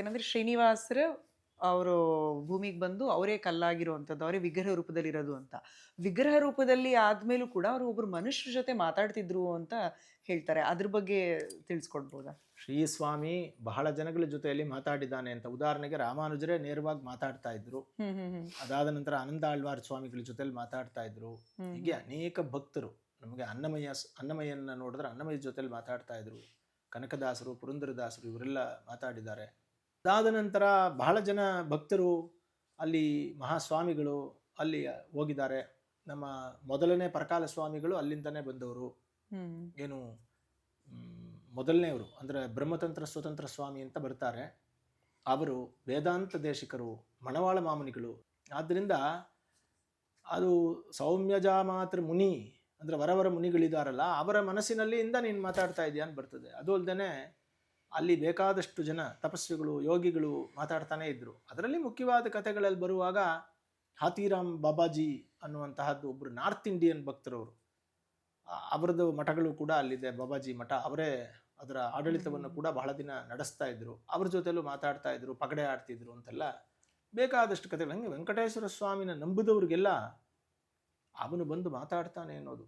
ಏನಂದ್ರೆ ಶ್ರೀನಿವಾಸರು ಅವರು ಭೂಮಿಗೆ ಬಂದು ಅವರೇ ಕಲ್ಲಾಗಿರುವಂಥದ್ದು, ಅವರೇ ವಿಗ್ರಹ ರೂಪದಲ್ಲಿ ಇರೋದು ಅಂತ. ವಿಗ್ರಹ ರೂಪದಲ್ಲಿ ಆದ್ಮೇಲೂ ಕೂಡ ಅವರು ಒಬ್ರು ಮನುಷ್ಯರ ಜೊತೆ ಮಾತಾಡ್ತಿದ್ರು ಅಂತ ಹೇಳ್ತಾರೆ. ಅದ್ರ ಬಗ್ಗೆ ತಿಳಿಸ್ಕೊಡ್ಬೋದಾ? ಶ್ರೀಸ್ವಾಮಿ ಬಹಳ ಜನಗಳ ಜೊತೆಯಲ್ಲಿ ಮಾತಾಡಿದ್ದಾನೆ ಅಂತ. ಉದಾಹರಣೆಗೆ ರಾಮಾನುಜರೇ ನೇರವಾಗಿ ಮಾತಾಡ್ತಾ ಇದ್ರು. ಹ್ಮ್ ಹ್ಮ್ ಹ್ಮ್ ಅದಾದ ನಂತರ ಆನಂದ ಆಳ್ವಾರ್ ಸ್ವಾಮಿಗಳ ಜೊತೆಲಿ ಮಾತಾಡ್ತಾ ಇದ್ರು. ಹೀಗೆ ಅನೇಕ ಭಕ್ತರು ನಮಗೆ ಅನ್ನಮಯ್ಯನ ನೋಡಿದ್ರೆ ಅನ್ನಮಯ್ಯ ಜೊತೆಲಿ ಮಾತಾಡ್ತಾ ಇದ್ರು. ಕನಕದಾಸರು, ಪುರಂದರದಾಸರು ಇವರೆಲ್ಲ ಮಾತಾಡಿದ್ದಾರೆ. ಅದಾದ ನಂತರ ಬಹಳ ಜನ ಭಕ್ತರು ಅಲ್ಲಿ ಮಹಾಸ್ವಾಮಿಗಳು ಅಲ್ಲಿ ಹೋಗಿದ್ದಾರೆ. ನಮ್ಮ ಮೊದಲನೇ ಪರಕಾಲ ಸ್ವಾಮಿಗಳು ಅಲ್ಲಿಂದನೇ ಬಂದವರು. ಹ್ಮ್ ಏನು ಮೊದಲನೇವರು ಅಂದರೆ ಬ್ರಹ್ಮತಂತ್ರ ಸ್ವತಂತ್ರ ಸ್ವಾಮಿ ಅಂತ ಬರ್ತಾರೆ. ಅವರು ವೇದಾಂತ ದೇಶಿಕರು, ಮಣವಾಳ ಮಾಮುನಿಗಳು. ಆದ್ದರಿಂದ ಅದು ಸೌಮ್ಯಜ ಮಾತೃ ಮುನಿ ಅಂದರೆ ವರವರ ಮುನಿಗಳಿದಾರಲ್ಲ, ಅವರ ಮನಸ್ಸಿನಲ್ಲಿಂದ ನೀನು ಮಾತಾಡ್ತಾ ಇದೆಯಾ ಅಂತ ಬರ್ತದೆ. ಅದು ಅಲ್ಲದೆ ಅಲ್ಲಿ ಬೇಕಾದಷ್ಟು ಜನ ತಪಸ್ವಿಗಳು, ಯೋಗಿಗಳು ಮಾತಾಡ್ತಾನೆ ಇದ್ರು. ಅದರಲ್ಲಿ ಮುಖ್ಯವಾದ ಕಥೆಗಳಲ್ಲಿ ಬರುವಾಗ ಹಾತಿರಾಮ್ ಬಾಬಾಜಿ ಅನ್ನುವಂತಹದ್ದು ಒಬ್ಬರು ನಾರ್ತ್ ಇಂಡಿಯನ್ ಭಕ್ತರವರು. ಅವರದ್ದು ಮಠಗಳು ಕೂಡ ಅಲ್ಲಿದೆ, ಬಾಬಾಜಿ ಮಠ. ಅವರೇ ಅದರ ಆಡಳಿತವನ್ನು ಕೂಡ ಬಹಳ ದಿನ ನಡೆಸ್ತಾ ಇದ್ರು. ಅವ್ರ ಜೊತೆಲೂ ಮಾತಾಡ್ತಾ ಇದ್ರು, ಪಗಡೆ ಆಡ್ತಿದ್ರು ಅಂತೆಲ್ಲ ಬೇಕಾದಷ್ಟು ಕಥೆಗಳು. ಹಂಗೆ ವೆಂಕಟೇಶ್ವರ ಸ್ವಾಮಿನ ನಂಬಿದವ್ರಿಗೆಲ್ಲ ಅವನು ಬಂದು ಮಾತಾಡ್ತಾನೆ ಅನ್ನೋದು